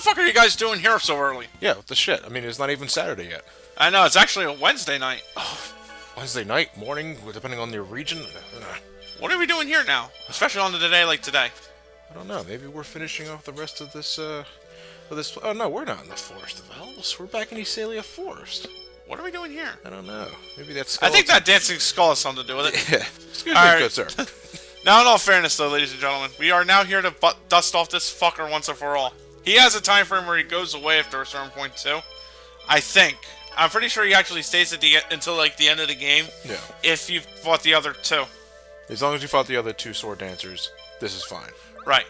fuck are you guys doing here so early? Yeah, what the shit? I mean, it's not even Saturday yet. I know, it's actually a Wednesday night. Wednesday night, morning, depending on your region. What are we doing here now? Especially on the day like today. I don't know. Maybe we're finishing off the rest of this, Oh, no, we're not in the Forest of Elves. We're back in Esalia Forest. What are we doing here? I don't know. Maybe that's. I think that dancing skull has something to do with it. Yeah. Excuse me, good sir. Now, in all fairness, though, ladies and gentlemen, we are now here to dust off this fucker once and for all. He has a time frame where he goes away after a certain point, too. I think. I'm pretty sure he actually stays at until, like, the end of the game. Yeah. If you've fought the other two. As long as you fought the other two sword dancers, this is fine. Right.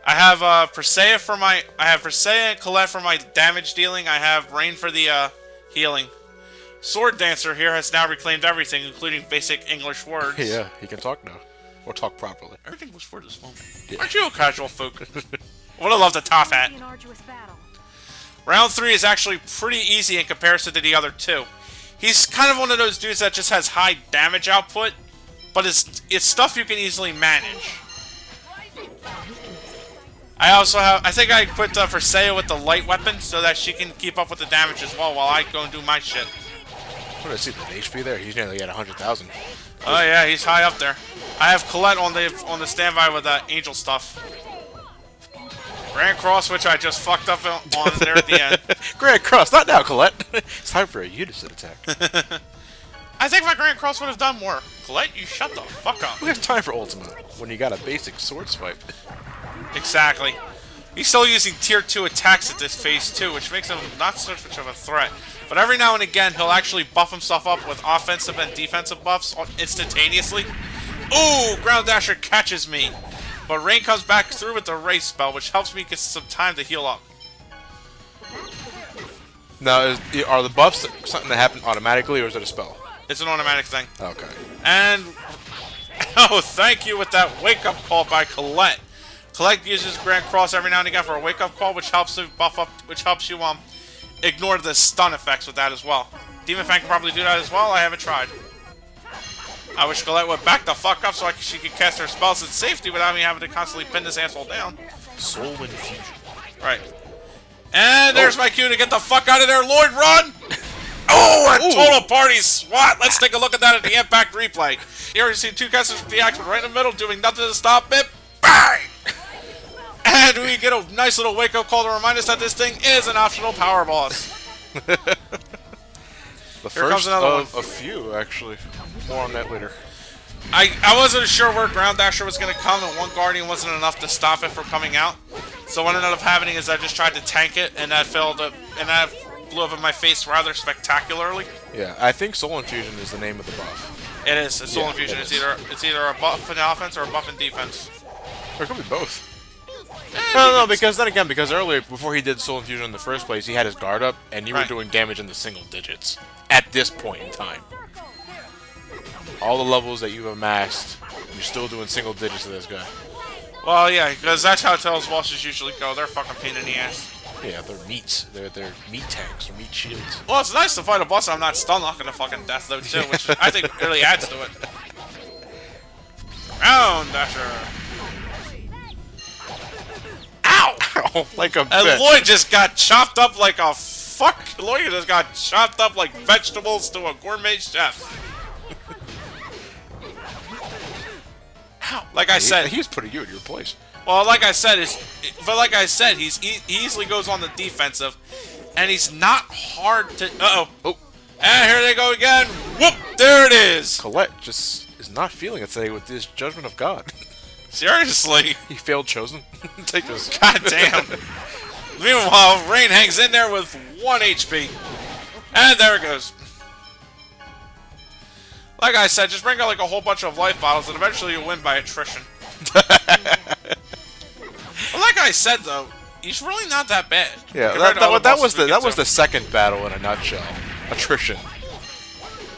I have Persea for my... I have Persea and Colette for my damage dealing. I have Rain for the healing. Sword Dancer here has now reclaimed everything, including basic English words. Yeah, he can talk now. Or talk properly. Everything was for this moment. Yeah. Aren't you a casual folk? Would have loved a top hat. Round 3 is actually pretty easy in comparison to the other two. He's kind of one of those dudes that just has high damage output, but it's stuff you can easily manage. I also have... I think I equipped Persea with the light weapon so that she can keep up with the damage as well while I go and do my shit. What did I see? The HP there? He's nearly at 100,000. Oh yeah, he's high up there. I have Colette on the standby with angel stuff. Grand Cross, which I just fucked up on there at the end. Grand Cross, not now, Colette. It's time for a unison attack. I think my Grand Cross would have done more. Colette, you shut the fuck up. We have time for Ultima when you got a basic sword swipe. Exactly. He's still using tier 2 attacks at this phase too, which makes him not such much of a threat. But every now and again, he'll actually buff himself up with offensive and defensive buffs instantaneously. Ooh, Ground Dasher catches me. But Rain comes back through with the race spell, which helps me get some time to heal up. Now, are the buffs something that happen automatically, or is it a spell? It's an automatic thing. Okay. And... oh, thank you with that wake-up call by Colette. Colette uses Grand Cross every now and again for a wake-up call, which helps you buff up, which helps you ignore the stun effects with that as well. Demon Fang can probably do that as well. I haven't tried. I wish Colette would back the fuck up so she could cast her spells in safety without me having to constantly pin this asshole down. Soul Infusion. Right. And there's my cue to get the fuck out of there, Lloyd, run! Oh, a total party swat! Let's take a look at that at the Impact replay. You already see two casters with the action right in the middle doing nothing to stop it. Bang! And we get a nice little wake-up call to remind us that this thing is an optional power boss. The first of a few, actually. More on that later. I wasn't sure where Ground Dasher was going to come, and one Guardian wasn't enough to stop it from coming out. So what ended up happening is I just tried to tank it, and that blew up in my face rather spectacularly. Yeah, I think Soul Infusion is the name of the buff. It is. It's Soul Infusion. It's either a buff in offense or a buff in defense. Or it could be both. No, because then again, because earlier, before he did Soul Infusion in the first place, he had his guard up, and you were doing damage in the single digits at this point in time. All the levels that you've amassed, you're still doing single digits to this guy. Well, yeah, because that's how Tails bosses usually go. They're fucking pain in the ass. Yeah, they're meats. They're meat tanks or meat shields. Well, it's nice to fight a boss I'm not stun locking to fucking death, though, too, which I think really adds to it. Ground Dasher. Ow! Ow! Like a bitch. And Lloyd just got chopped up like a fuck. Lloyd just got chopped up like vegetables to a gourmet chef. Ow! Like I said, he's putting you in your place. Well, like I said, he easily goes on the defensive, and he's not hard to. Oh! And here they go again. Whoop! There it is. Colette just is not feeling it today with this Judgment of God. Seriously? He failed Chosen. Take this. God damn. Meanwhile, Rain hangs in there with 1 HP. And there it goes. Like I said, just bring out like a whole bunch of life bottles and eventually you'll win by attrition. Well, like I said though, he's really not that bad. Yeah, that was the second battle in a nutshell. Attrition.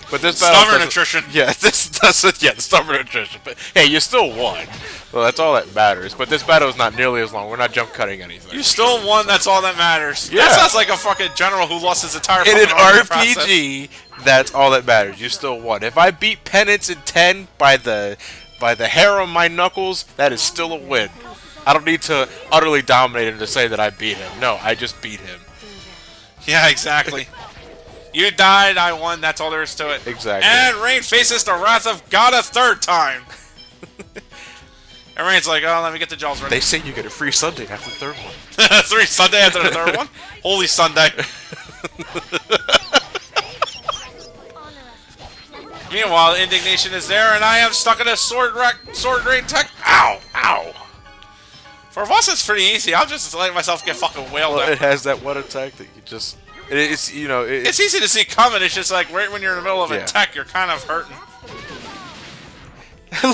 But this battle stubborn attrition. Yeah, the stubborn attrition. But hey, you still won. Well, that's all that matters. But this battle is not nearly as long. We're not jump cutting anything. You still won. That's all that matters. Yeah. That sounds like a fucking general who lost his entire. In an process. RPG, that's all that matters. You still won. If I beat Penance in 10 by the hair on my knuckles, that is still a win. I don't need to utterly dominate him to say that I beat him. No, I just beat him. Yeah, exactly. You died, I won, that's all there is to it. Exactly. And Rain faces the wrath of God a third time. And Rain's like, oh, let me get the jaws ready. They say you get a free Sunday after the third one. Free Sunday after the third one? Holy Sunday. Meanwhile, Indignation is there, and I am stuck in a sword rain tech. Ow! Ow! For us, it's pretty easy. I'll just let myself get fucking wailed out. It has that one attack that you just... It's, you know... It's easy to see coming. It's just like right when you're in the middle of a tech, you're kind of hurting.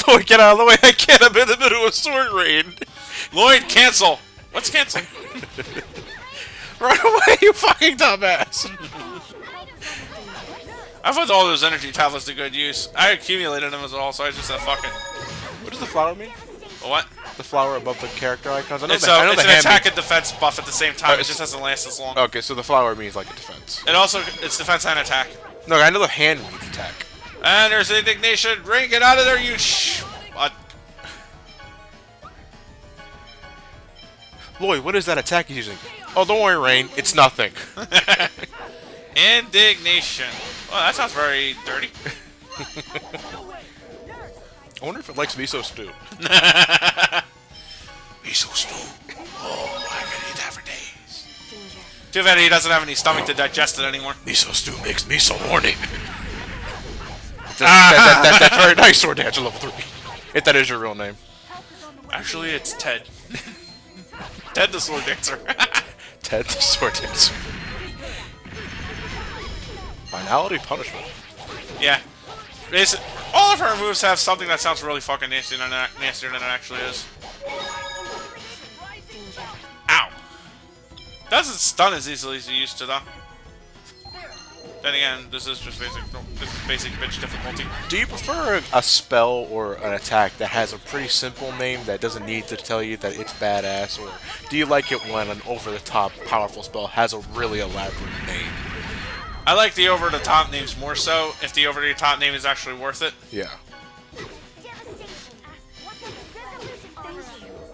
Lloyd, get out of the way. I can't. I'm in the middle of sword rain. Lloyd, cancel. What's cancel? Run away, you fucking dumbass. I put all those energy tablets to good use. I accumulated them as well, so I just said fuck it. What does the flower mean? What? The flower above the character icons? It's an attack and defense buff at the same time. It just doesn't last as long. Okay, so the flower means like a defense. It's defense and attack. No, I know the hand means attack. And there's Indignation. Rain, get out of there, you Lloyd, what is that attack he's using? Oh, don't worry, Rain. It's nothing. Indignation. Well, that sounds very dirty. I wonder if it likes miso stew. Miso stew. Oh, I could eat that for days. Too bad he doesn't have any stomach to digest it anymore. Miso stew makes me so horny. That's very nice, Sword Dancer level 3. If that is your real name. Actually, it's Ted. Ted the Sword Dancer. Ted the Sword Dancer. Finality punishment. Yeah. All of her moves have something that sounds really fucking nastier than it actually is. Ow. Doesn't stun as easily as you used to, though. Then again, this is just basic bitch difficulty. Do you prefer a spell or an attack that has a pretty simple name that doesn't need to tell you that it's badass, or do you like it when an over-the-top powerful spell has a really elaborate name? I like the over-the-top names more so, if the over-the-top name is actually worth it. Yeah.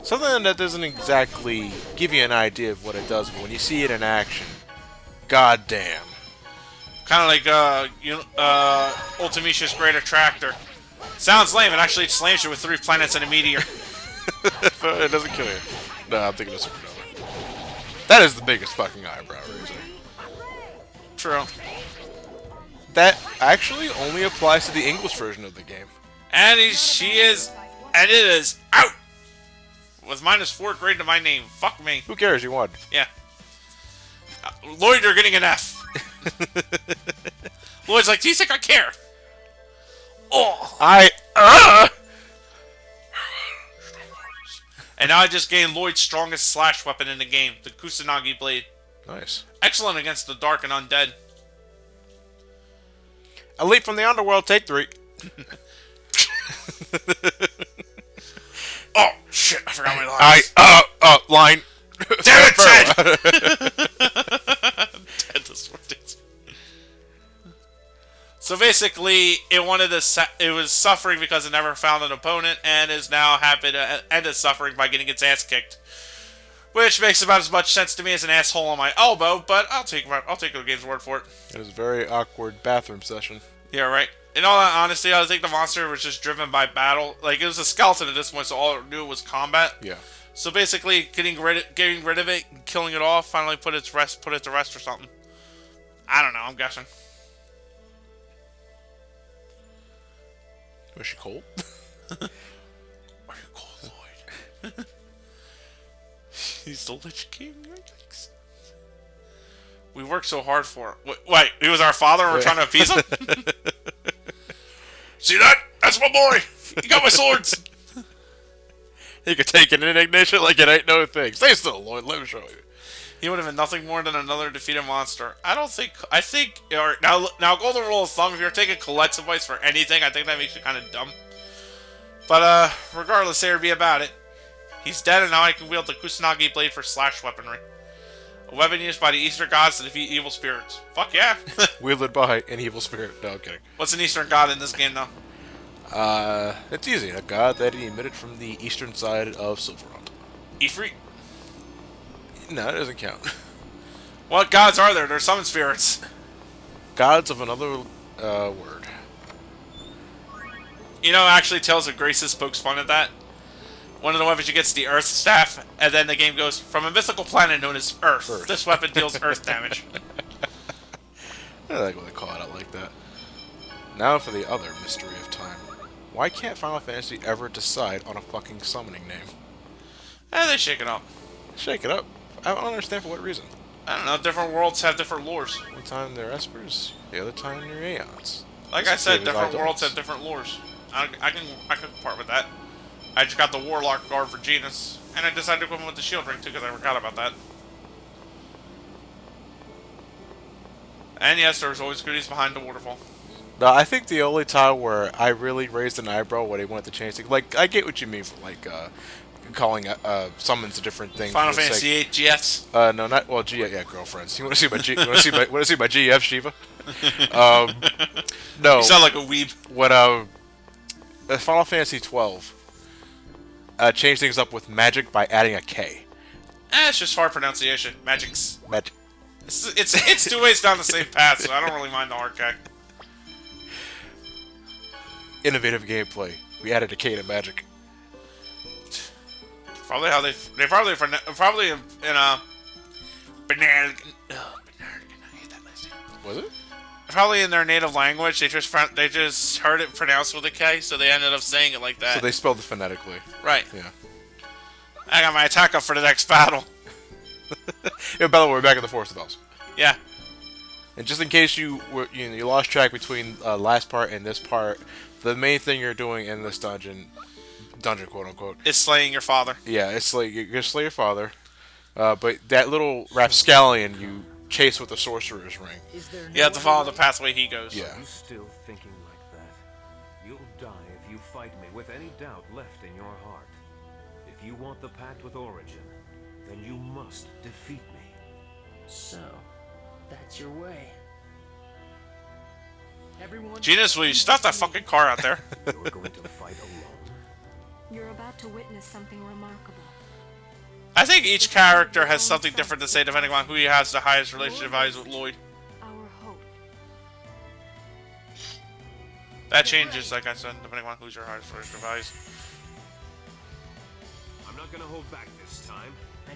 Something that doesn't exactly give you an idea of what it does, but when you see it in action, goddamn. Kind of like Ultimicia's Great Attractor. Sounds lame, and actually it slams you with 3 planets and a meteor. It doesn't kill you. No, I'm thinking of Supernova. That is the biggest fucking eyebrow raiser. True. That actually only applies to the English version of the game. And it is out! With -4 grade to my name. Fuck me. Who cares? You won. Yeah. Lloyd, you're getting an F. Lloyd's like, do you think I care? Oh! And now I just gained Lloyd's strongest slash weapon in the game, the Kusanagi Blade. Nice. Excellent against the dark and undead. Elite from the underworld, take 3. Oh, shit, I forgot my lines. Line. Damn it, Ted! Ted the Sword Dancer. So basically, it was suffering because it never found an opponent, and is now happy to end its suffering by getting its ass kicked. Which makes about as much sense to me as an asshole on my elbow, but I'll take the game's word for it. It was a very awkward bathroom session. Yeah, right. In all honesty, I think the monster was just driven by battle. Like, it was a skeleton at this point, so all it knew was combat. Yeah. So basically, getting rid of it, and killing it off, finally put it to rest or something. I don't know. I'm guessing. Was she cold? Are you cold, Lloyd? He's the Lich King. Yikes. We worked so hard for it. Wait, he was our father and we're trying to appease him? See that? That's my boy! He got my swords! He could take an indignation like it ain't no thing. Stay still, Lloyd. Let me show you. He would have been nothing more than another defeated monster. I think, now golden rule of thumb, if you're taking Colette's advice for anything, I think that makes you kind of dumb. But, regardless, there be about it. He's dead, and now I can wield the Kusanagi Blade for slash weaponry. A weapon used by the Eastern gods to defeat evil spirits. Fuck yeah! Wielded by an evil spirit. No, I'm kidding. What's an Eastern god in this game, though? It's easy. A god that emitted from the eastern side of Silverrot. Ifrit? No, it doesn't count. What gods are there? They're summon spirits. Gods of another word. You know, actually, Tales of Graces pokes fun at that. One of the weapons you get is the Earth Staff, and then the game goes, from a mythical planet known as Earth. This weapon deals Earth damage. I like when they call it out like that. Now for the other mystery of time. Why can't Final Fantasy ever decide on a fucking summoning name? They shake it up. Shake it up? I don't understand for what reason. I don't know, different worlds have different lores. One time they're Espers, the other time they're Aeons. Like I said, different worlds have different lores. I can part with that. I just got the Warlock Guard for Genus, and I decided to equip him with the Shield Ring too because I forgot about that. And yes, there's always goodies behind the waterfall. No, I think the only time where I really raised an eyebrow when they wanted to change things, like, I get what you mean for, like, calling summons a different thing. Final Fantasy VIII GFs? No, not, well, yeah, girlfriends. You want to see my you want to see my GF, Shiva? No. You sound like a weeb. When, Final Fantasy 12, changed things up with magic by adding a K. It's just hard pronunciation. Magic's. Magic. It's two ways down the same path, so I don't really mind the hard K. Innovative gameplay. We added a K to magic. Probably how they probably in a banana. I hate that last name. Was it? Probably in their native language, they just heard it pronounced with a K, so they ended up saying it like that. So they spelled it phonetically. Right. Yeah. I got my attack up for the next battle. Yeah, by the way, we're back in the Forest of Elves. Yeah. And just in case you lost track between last part and this part, the main thing you're doing in this dungeon quote unquote, is slaying your father. Yeah, it's like you're gonna slay your father, but that little rapscallion you chase with the sorcerer's ring. You have to follow the pathway he goes. Yeah. You still thinking like that? You'll die if you fight me with any doubt left in your heart. If you want the pact with Origin, then you must defeat me. So, that's your way. Everyone, Genus, will you stop that fucking car out there? You're going to fight alone. You're about to witness something remarkable. I think each character has something different to say depending on who he has the highest relationship values with Lloyd. Our hope. That changes, like I said, depending on who's your highest relationship values. I'm not gonna hold back this time.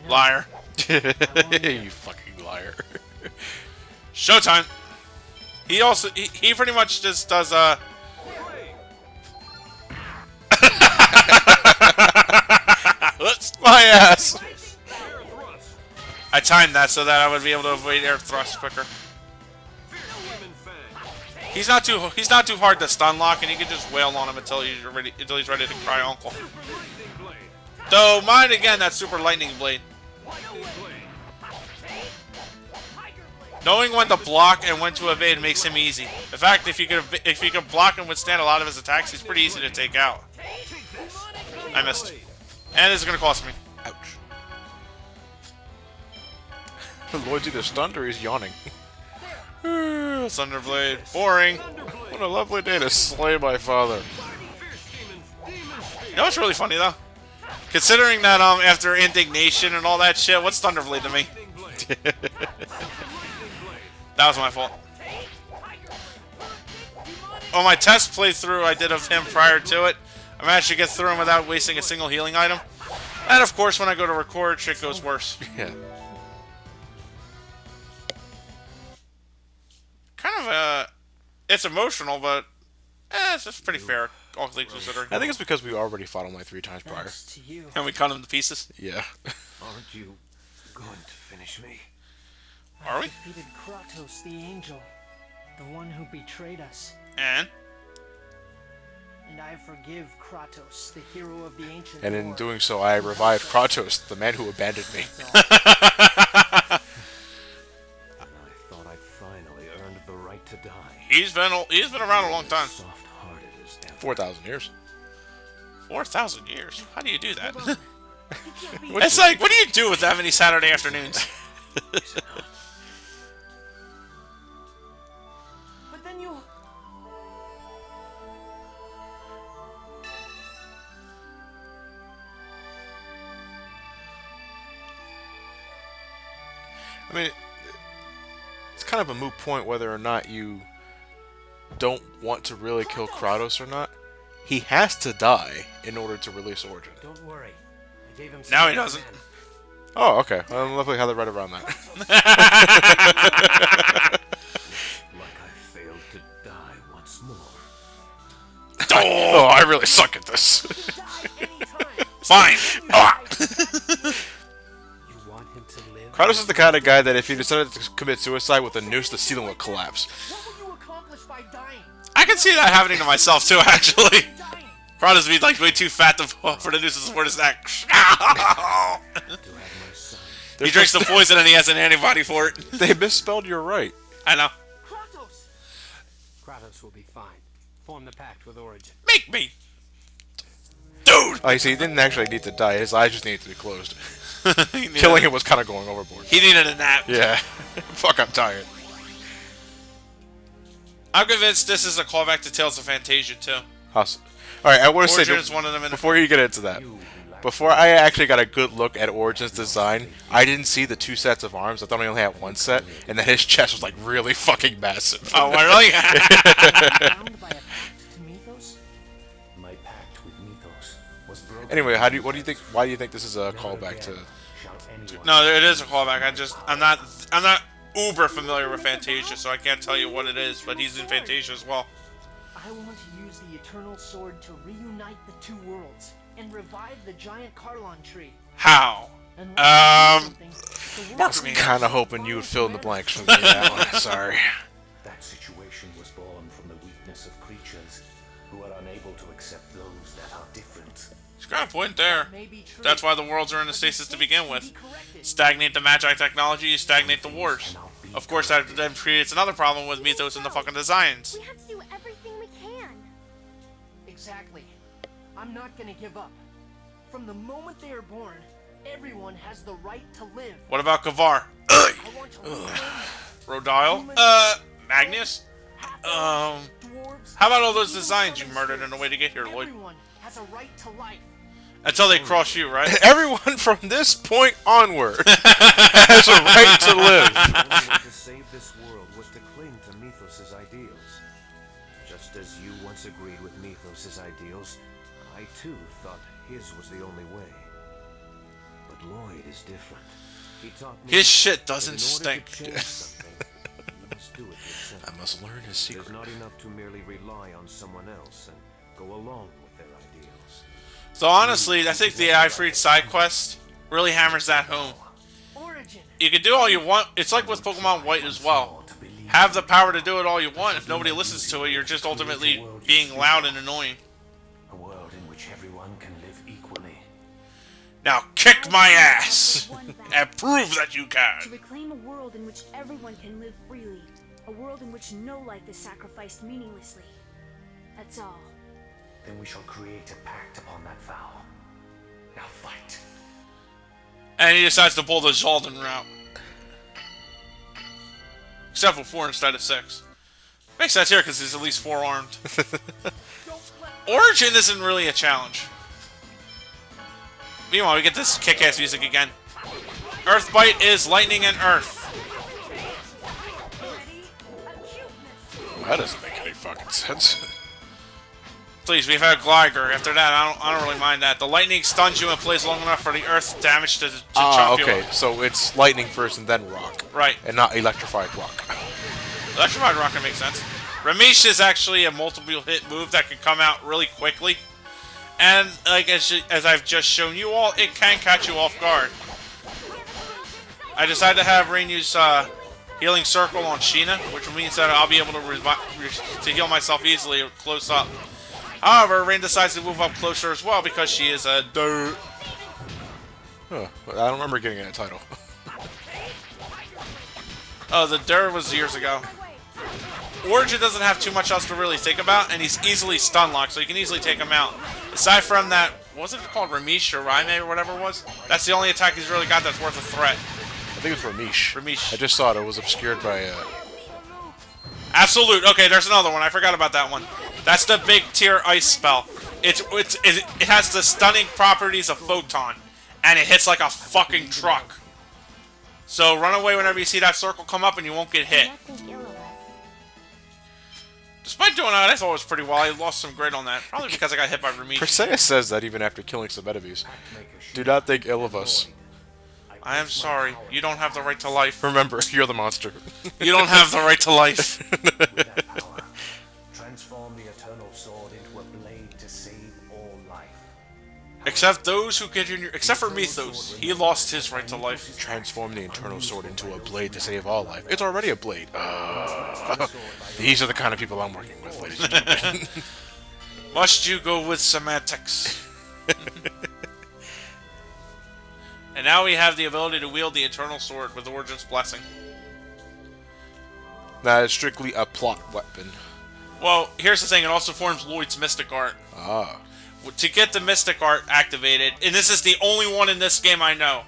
Liar. You fucking liar. Showtime. He also he pretty much just does Oops, my ass. I timed that so that I would be able to avoid air thrust quicker. He's not too hard to stun lock, and you can just wail on him until he's ready to cry uncle. Though mine again, that super lightning blade. Knowing when to block and when to evade makes him easy. In fact, if you could block and withstand a lot of his attacks, he's pretty easy to take out. I missed. And this is gonna cost me. Ouch. Lloyd's either stunned or he's yawning. Thunderblade. Boring. What a lovely day to slay my father. You know what's really funny though? Considering that after indignation and all that shit, what's Thunderblade to me? That was my fault. On my test playthrough I did of him prior to it, I managed to get through him without wasting a single healing item. And of course, when I go to record, shit goes worse. Yeah. Kind of, it's emotional, but it's just pretty fair, all things considering. I think it's because we already fought him like 3 times prior. thanks to you. And we cut him to pieces. Yeah. Aren't you going to finish me? Are we? Defeated Kratos, the angel, the one who betrayed us. And? And I forgive Kratos, the hero of the ancient And in war. doing so, I revived Kratos, the man who abandoned me. I thought I'd finally earned the right to die. He's been around a long time. Soft-hearted as ever. 4,000 years. 4,000 years. How do you do that? You can't be It's like, what do you do with that many Saturday afternoons? But then you... I mean, it's kind of a moot point whether or not you don't want to really kill Kratos or not. He has to die in order to release Origin. Don't worry. I gave him Now he doesn't. Oh, okay. I'm lovely how they read around that. Like I failed to die once more. Oh, I really suck at this. Fine. Ah. You want him to live? Kratos is the kind of guy that if he decided to commit suicide with a noose, the ceiling would collapse. What will you accomplish by dying? I can see that happening to myself too, actually. Dying. Kratos would be like way too fat for the noose to support his neck. To have my son. He drinks the poison and he has an antibody for it. They misspelled your right. I know. Kratos! Kratos will be fine. Form the pact with Origin. Make me. Dude! Oh, you see, he didn't actually need to die. His eyes just needed to be closed. He needed- Killing him was kind of going overboard. He needed a nap. Yeah. Fuck, I'm tired. I'm convinced this is a callback to Tales of Fantasia too. Alright, I want to say, Origin is one of them in before you get into that, before I actually got a good look at Origin's design, I didn't see the 2 sets of arms. I thought he only had 1 set, and that his chest was like really fucking massive. Oh, really? Bound by a pact to Mythos? My pact with Mythos was broken. Anyway, why do you think this is a callback to? Shall anyone No, it is a callback. I'm not uber familiar with Fantasia, so I can't tell you what it is. But he's in Fantasia as well. I want to use the Eternal Sword to reunite the 2 worlds and revive the giant Kharlan tree. How? And when I do something, the world will Kind of hoping you would fill in the blanks for me on that one. Sorry. That situation was born from the weakness of creatures who are unable to accept those that are different. He's got a point there. may be true. That's why the worlds are in a stasis to begin with. Be corrected. Stagnate the Magi technology, you stagnate the wars. Of course, that then creates another problem with Mythos and the fucking designs. We have to do everything we can. Exactly. I'm not gonna give up. From the moment they are born, everyone has the right to live. What about Kavar? I want to live. Rodile? Magnus? Half-elves, dwarves, How about all those designs you murdered in a way to get here, Lloyd? everyone has a right to life. Until they cross you, right? Everyone from this point onward has a right to live. The only way to save this world was to cling to Mythos' ideals. Just as you once agreed with Mythos' ideals, I too thought his was the only way. But Lloyd is different. He taught me His shit that doesn't in order to stink. change something, you must do it yourself. I must learn his secret. There's not enough to merely rely on someone else and go along with their ideals. So honestly, I think the Ifrit side quest really hammers that home. Origin. You can do all you want. It's like with Pokemon White as well. Have the power to do it all you want. If nobody listens to it, you're just ultimately being loud and annoying. A world in which everyone can live equally. Now kick my ass! And prove that you To can! reclaim a world in which everyone can live freely. A world in which no life is sacrificed meaninglessly. That's all. Then we shall create a pact upon that vow. Now fight. And he decides to pull the Zaldin route. Except for 4 instead of 6. Makes sense here because he's at least 4 armed. Origin isn't really a challenge. Meanwhile, we get this kick-ass music again. Earthbite is lightning and earth. That doesn't make any fucking sense. Please, we've had Gligar. After that, I don't really mind that. The lightning stuns you and plays long enough for the earth damage to chop you Okay, up. so it's lightning first and then rock. Right. And not electrified rock. Electrified Rocket makes sense. Ramesh is actually a multiple hit move that can come out really quickly. And like as I've just shown you all, it can catch you off guard. I decided to have Rain use Healing Circle on Sheena, which means that I'll be able to heal myself easily close up. However, Rain decides to move up closer as well because she is a dirt. Huh. I don't remember getting that title. Oh, the dirt was years ago. Origin doesn't have too much else to really think about, and he's easily stun locked, so you can easily take him out. Aside from that, what was it called, Ramesh or Raime or whatever it was? That's the only attack he's really got that's worth a threat. I think it's Ramesh. Ramesh. I just saw it. It was obscured by... Absolute. Okay, there's another one. I forgot about that one. That's the big tier ice spell. It has the stunning properties of Photon, and it hits like a fucking truck. So run away whenever you see that circle come up and you won't get hit. Do not think ill of us. Despite doing that, I thought it was pretty well. I lost some grit on that. Probably because I got hit by Ramesh. Perseus says that even after killing some enemies. Do not think ill of us. I am sorry. You don't have the right to life. Remember, you're the monster. You don't have the right to life. With that power, transform the eternal sword into a blade to save all life. Except those who get in your... Except for Mythos. He lost his right to life. Transform the eternal sword into a blade to save all life. It's already a blade. These are the kind of people I'm working with, ladies and gentlemen. Must you go with semantics? And now we have the ability to wield the eternal sword with Origin's blessing. That is strictly a plot weapon. Well, here's the thing. It also forms Lloyd's mystic art. Ah. To get the mystic art activated, and this is the only one in this game I know,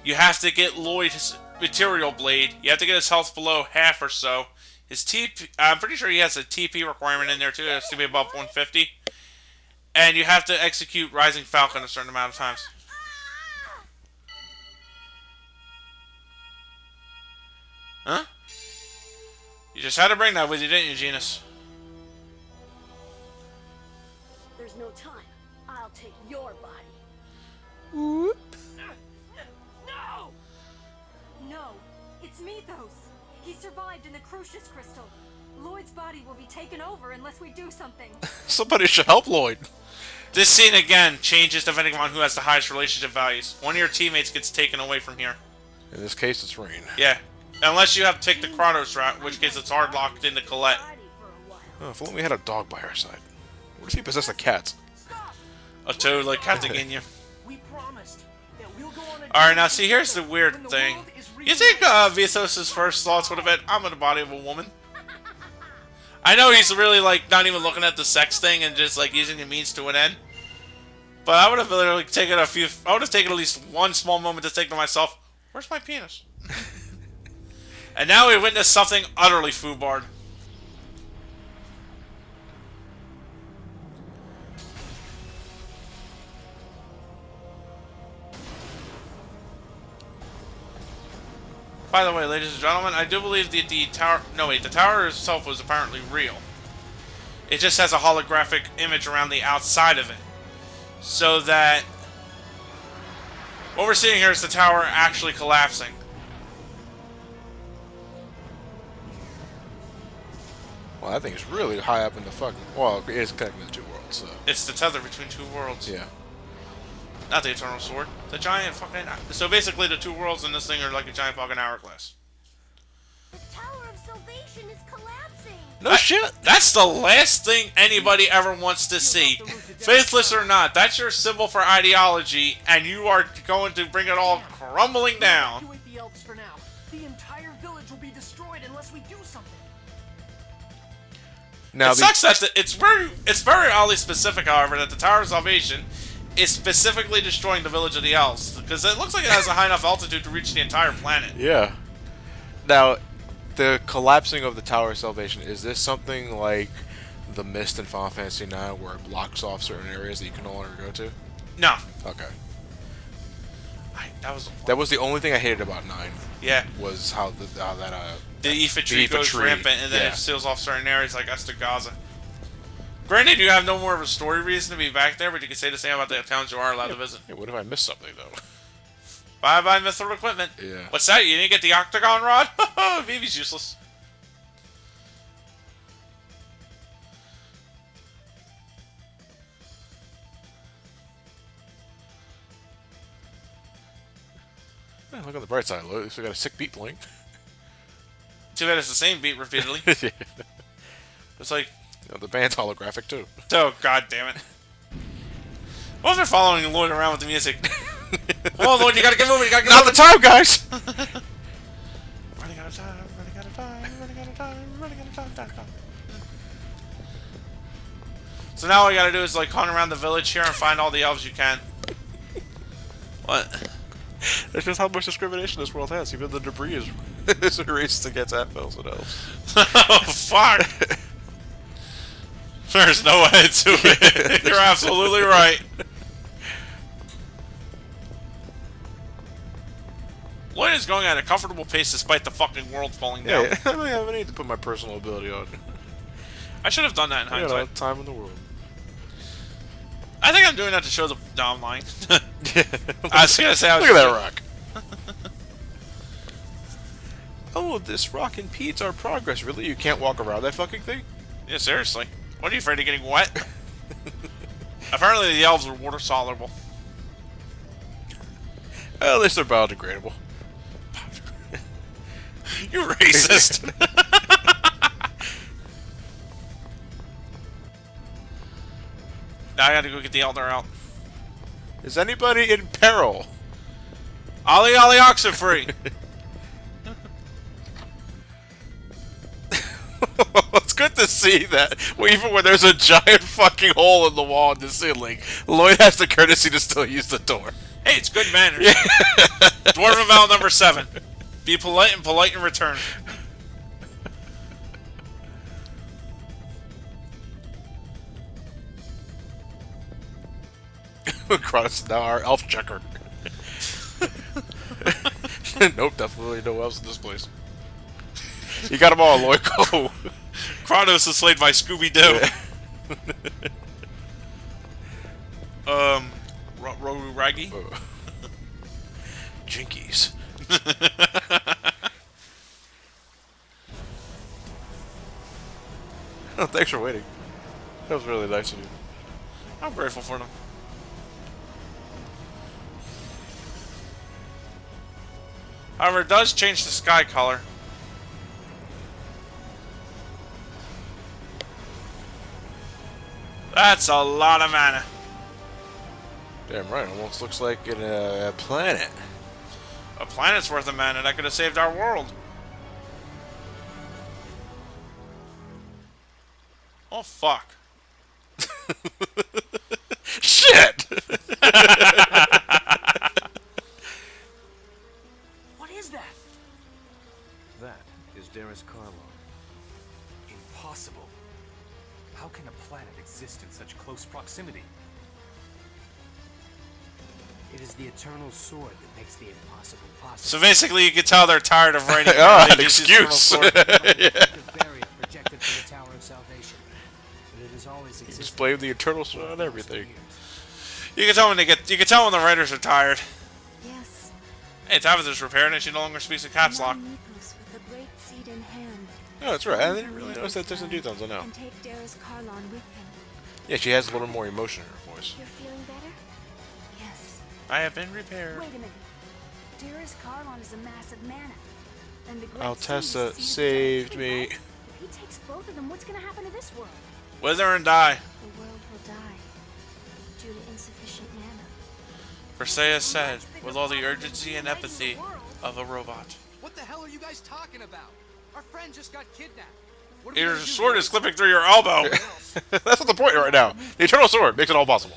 you have to get Lloyd's material blade. You have to get his health below half or so. His TP, I'm pretty sure he has a TP requirement in there too. It has to be above 150. And you have to execute Rising Falcon a certain amount of times. Huh? You just had to bring that with you, didn't you, Genus? There's no time. I'll take your body. Whoop. No! No, it's Mythos. He survived in the Crucius crystal. Lloyd's body will be taken over unless we do something. Somebody should help Lloyd. This scene again changes depending on who has the highest relationship values. One of your teammates gets taken away from here. In this case, it's Rain. Yeah. Unless you have to take the Kratos route, in which case it's hard locked into Colette. Oh, if only we had a dog by our side. What if he possessed a cat? A toad like Captain Ginyu. We promised that we'll go on a Alright, now see, here's the weird thing. You think Vithos' first thoughts would have been, I'm in the body of a woman? I know he's really, like, not even looking at the sex thing and just, like, using the means to an end. But I would have literally taken I would have taken at least one small moment to think to myself, where's my penis? And now we witness something utterly foobarred. By the way, ladies and gentlemen, I do believe that the tower... No, wait, the tower itself was apparently real. It just has a holographic image around the outside of it. So that... What we're seeing here is the tower actually collapsing. Well, that thing is really high up in the fucking... Well, it is connecting the two worlds, so... It's the tether between two worlds. Yeah. Not the Eternal Sword. The giant fucking... So basically the two worlds in this thing are like a giant fucking hourglass. The Tower of Salvation is collapsing. No shit! That's the last thing anybody ever wants to see. Faithless or not, that's your symbol for ideology, and you are going to bring it all crumbling down. Evacuate the Elves for now. The entire village will be destroyed unless we do something. Now It sucks that it's very oddly specific, however, that the Tower of Salvation is specifically destroying the village of the Elves, because it looks like it has a high enough altitude to reach the entire planet. Yeah. Now, the collapsing of the Tower of Salvation, is this something like the Mist in Final Fantasy IX, where it blocks off certain areas that you can no longer go to? No. Okay. That was the only thing I hated about 9. Yeah. Was how that the Aoife tree goes tree. rampant, and then it seals off certain areas like Gaza. Granted, you have no more of a story reason to be back there, but you can say the same about the towns you are allowed to visit. Hey, what if I missed something, though? Bye-bye mithril equipment. Yeah. What's that? You didn't get the octagon rod? Vivi's useless. Yeah, look on the bright side, Lloyd. At least we got a sick beat playing. Too bad it's the same beat repeatedly. Yeah. It's like... You know, the band's holographic, too. Oh, god damn it. What if they're following Lloyd around with the music? Oh, Lloyd, you gotta get moving, you gotta get Not moving! the time, guys! Running out of time, running out of time, running out of time, running out of time. So now all you gotta do is, like, hunt around the village here and find all the elves you can. What? That's just how much discrimination this world has. Even the debris is erased against half-elves and elves. Oh, fuck! There's no end to it. You're absolutely right. Lloyd is going at a comfortable pace despite the fucking world falling down. Yeah, I don't have any to put my personal ability on. I should have done that in I got hindsight. all the time in the world. I think I'm doing that to show the downline. I was gonna say, Look at that rock. Oh, this rock impedes our progress. Really? You can't walk around that fucking thing? Yeah, seriously. What are you afraid of getting wet? Apparently the elves are water soluble. Well, at least they're biodegradable. You racist. Now I gotta go get the elder out. Is anybody in peril? Ollie Ollie Oxenfree! It's good to see that, even when there's a giant fucking hole in the wall in the ceiling, Lloyd has the courtesy to still use the door. Hey, it's good manners. Dwarven vow number 7. Be polite and polite in return. Kratos is now our elf checker. Nope, definitely no elves in this place. You got them all, Lloyd. Go. Kratos is slayed by Scooby-Doo. Raggy? Jinkies. Oh, thanks for waiting. That was really nice of you. I'm grateful for them. However, it does change the sky color. That's a lot of mana. Damn right, almost looks like a planet. A planet's worth of mana that could have saved our world. Oh, fuck. Shit! What is that? That is Derris-Kharlan. Impossible. How can a planet exist in such close proximity? It is the eternal sword that makes the impossible possible. So basically, you can tell they're tired of writing. Oh, an they use this excuse. sword. The barrier projected from the Tower of Salvation. But it has always existed. Just blame the eternal sword on everything. You can tell when you can tell when the writers are tired. Yes. Hey, Tabitha's is repairing, and she no longer speaks in caps lock. Mythos with a great seed in hand. Oh, that's right. I didn't really notice that there's a dude on now. And take Derris-Kharlan with him. Yeah, she has a little more emotion in her voice. You're feeling better? Yes. I have been repaired. Wait a minute. Derris-Kharlan is a massive mana. And the great Altessa seed is saved tree, me. right? If he takes both of them, what's going to happen to this world? Wither and die. The world will die due to insufficient mana. Perseus said, with all the urgency and empathy of a robot. What the hell are you guys talking about? Our friend just got kidnapped. What are we Your gonna do? sword is clipping through your elbow. That's not the point right now. The eternal sword makes it all possible.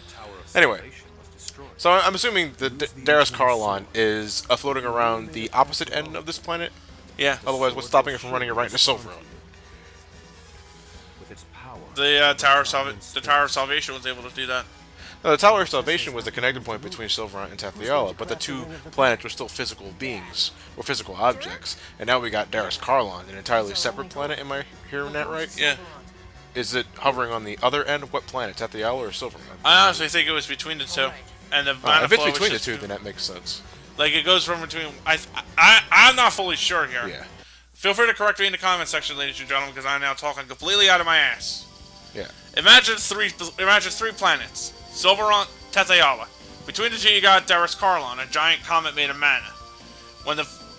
Anyway, Salvation was destroyed. so I'm assuming the Derris-Kharlan is floating around the opposite end of this planet. Yeah. Otherwise, what's stopping it from running it right into Silverone? With its power, The Tower of Salvation was able to do that. Now, the Tower of Salvation was the connecting point between Silverone and Tathiala, but the two planets were still physical beings, or physical objects. And now we got Derris-Kharlan, an entirely separate planet. Am I hearing that right? Yeah. Is it hovering on the other end of what planet, Tathiala or Silverone? I honestly think it was between the two. And the mana If it's flow was between the just two, then that makes sense. like it goes from between. I'm not fully sure here. Yeah. Feel free to correct me in the comment section, ladies and gentlemen, because I'm now talking completely out of my ass. Yeah. Imagine three planets: Silverone, Tathiala. Between the two, you got Derris-Kharlan, a giant comet made of mana.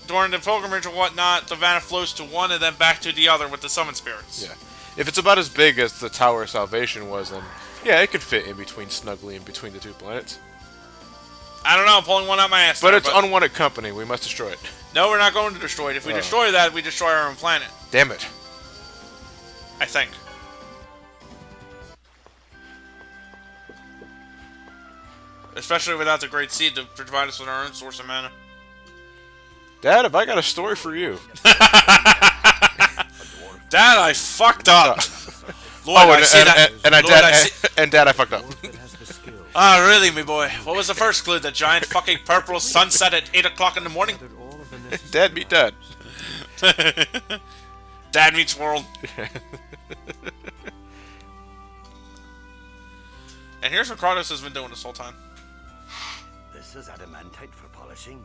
During the pilgrimage or whatnot, the mana flows to one and then back to the other with the summon spirits. Yeah. If it's about as big as the Tower of Salvation was, then yeah, it could fit in between snugly in between the two planets. I don't know, I'm pulling one out my ass. But there, it's unwanted company. We must destroy it. No, we're not going to destroy it. If we Oh. destroy that, we destroy our own planet. Damn it. I think. Especially without the Great Seed to provide us with our own source of mana. Dad, have I got a story for you? Dad, I fucked up. Lloyd, Oh, I see that. Lloyd, I see- and Dad, I fucked up. that has the skills. Ah, really, me boy. What was the first clue? The giant fucking purple sunset at 8 o'clock in the morning? Gathered all of unnecessary. Dad meet dad. Dad meets world. And here's what Kratos has been doing this whole time. This is adamantite for polishing.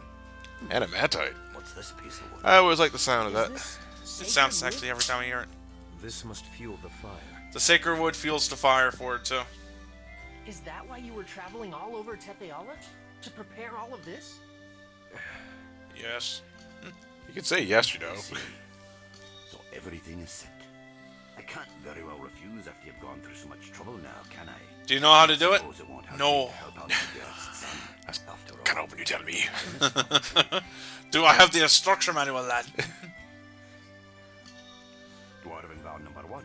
Adamantite. What's this piece of wood? I always like the sound of that. It sounds sexy every time I hear it. This must fuel the fire. The sacred wood fuels the fire for it too. Is that why you were traveling all over Tepeala? To prepare all of this? Yes. You could say yes, you know. So everything is set. I can't very well refuse after you've gone through so much trouble now, can I? Do you know how to do it? Suppose it won't hurt No. me to help out the guests, son. After all, Kind of when you tell me. Do I have the instruction manual, lad? Dwarven vow number 1.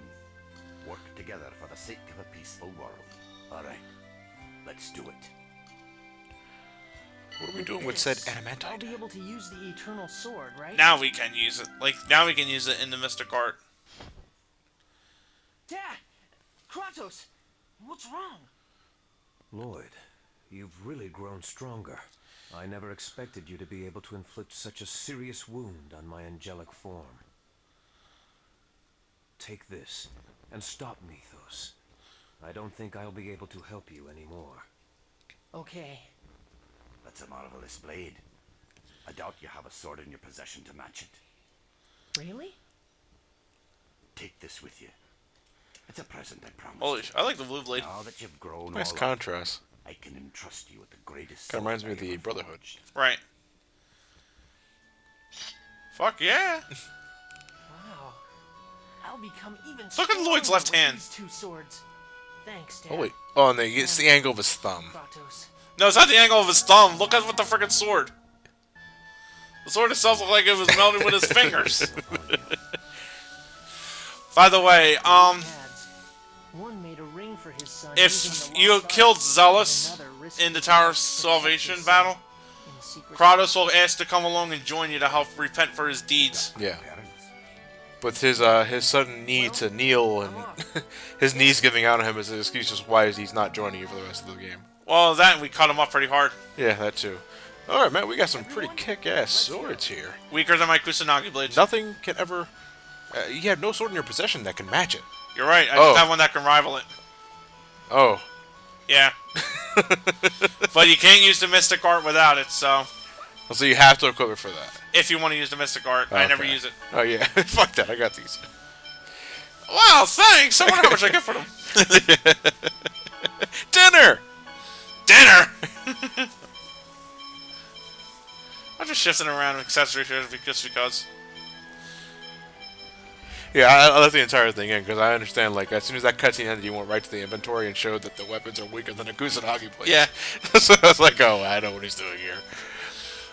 Work together for the sake of a peaceful world. Alright, let's do it. What are we doing with said I'll adamantite? be able to use the eternal sword, right? Now we can use it. Like, now we can use it in the Mystic Art. Dad! Kratos! What's wrong? Lloyd, you've really grown stronger. I never expected you to be able to inflict such a serious wound on my angelic form. Take this, and stop Mythos. I don't think I'll be able to help you anymore. Okay. That's a marvelous blade. I doubt you have a sword in your possession to match it. Really? Take this with you. It's a present, I promise. Holy I like the blue blade. Now that you've grown Nice all up, contrast. I can entrust you with the greatest. Kind of reminds me of sword I the ever Brotherhood. forged. Right. Fuck yeah. Wow. I'll become even Look at Lloyd's stronger left with hand. These 2 swords. Thanks, Dad. Oh wait. Oh, and it's the angle of his thumb. Kratos. No, it's not the angle of his thumb. Look at what the freaking sword. The sword itself looked like it was melted with his fingers. By the way, Dads. One made a ring for his son if using the you lost killed art, Zealous and another risking in the Tower of his life to protect Salvation his son battle, in secret. Kratos will ask to come along and join you to help repent for his deeds. Yeah. Parents, But his sudden need to kneel and his knees giving out on him is an excuse as why he's not joining you for the rest of the game. Well, that and we cut him up pretty hard. Yeah, that too. Alright, man, we got some pretty kick-ass swords here. Weaker than my Kusanagi blades. Nothing can ever... you have no sword in your possession that can match it. You're right. I Oh. just have one that can rival it. Oh. Yeah. But you can't use the Mystic Art without it, so... So you have to equip it for that. If you want to use the Mystic Art, I never Okay. use it. Oh yeah, fuck that, I got these. Wow, thanks! I wonder how much I get for them. Dinner! Dinner! I'm just shifting around accessories here just because. Yeah, I left the entire thing in because I understand, like, as soon as that cutscene ended, you went right to the inventory and showed that the weapons are weaker than a Kusanagi blade. Yeah. So I was like, oh, I know what he's doing here.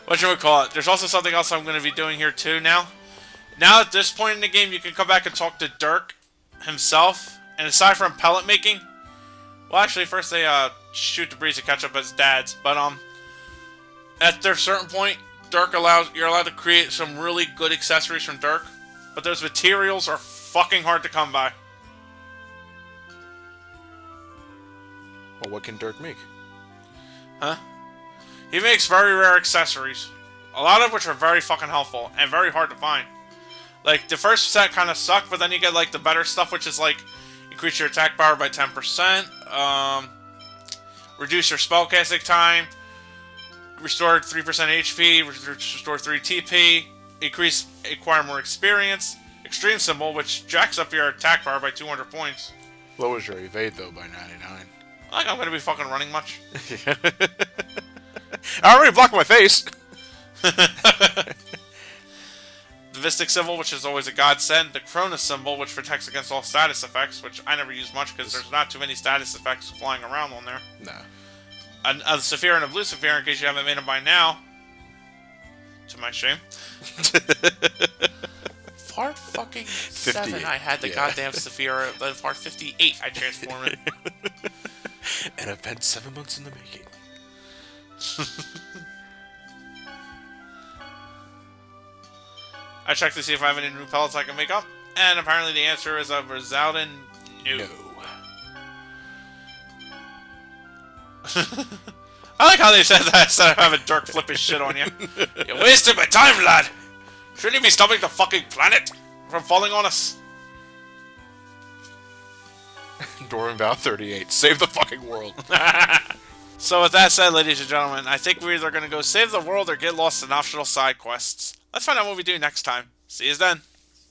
Whatchamacallit, there's also something else I'm going to be doing here too now. Now at this point in the game, you can come back and talk to Dirk himself. And aside from pellet making, well actually first they shoot the breeze to catch up as dads. But at their certain point, you're allowed to create some really good accessories from Dirk. But those materials are fucking hard to come by. Well, what can Dirk make? Huh? He makes very rare accessories. A lot of which are very fucking helpful and very hard to find. Like, the first set kind of sucked, but then you get, like, the better stuff, which is, like, increase your attack power by 10%, reduce your spellcasting time, restore 3% HP, restore 3 TP, acquire more experience, extreme symbol, which jacks up your attack power by 200 points. Lowers your evade, though, by 99. Like, I'm gonna be fucking running much. I already blocked my face! The Vistic symbol, which is always a godsend. The Cronus symbol, which protects against all status effects, which I never use much because there's not too many status effects flying around on there. No. A Saphir and a Blue Saphir, in case you haven't made them by now. To my shame. Part fucking 7, I had the goddamn Saphir. Part 58, I transformed it. An event 7 months in the making. I checked to see if I have any new pellets I can make up, and apparently the answer is a resounding no. I like how they said that instead of having Dirk flip his shit on you. You're wasting my time, lad! Shouldn't you be stopping the fucking planet from falling on us? Dwarven Vow 38. Save the fucking world. So with that said, ladies and gentlemen, I think we're either going to go save the world or get lost in optional side quests. Let's find out what we do next time. See you then.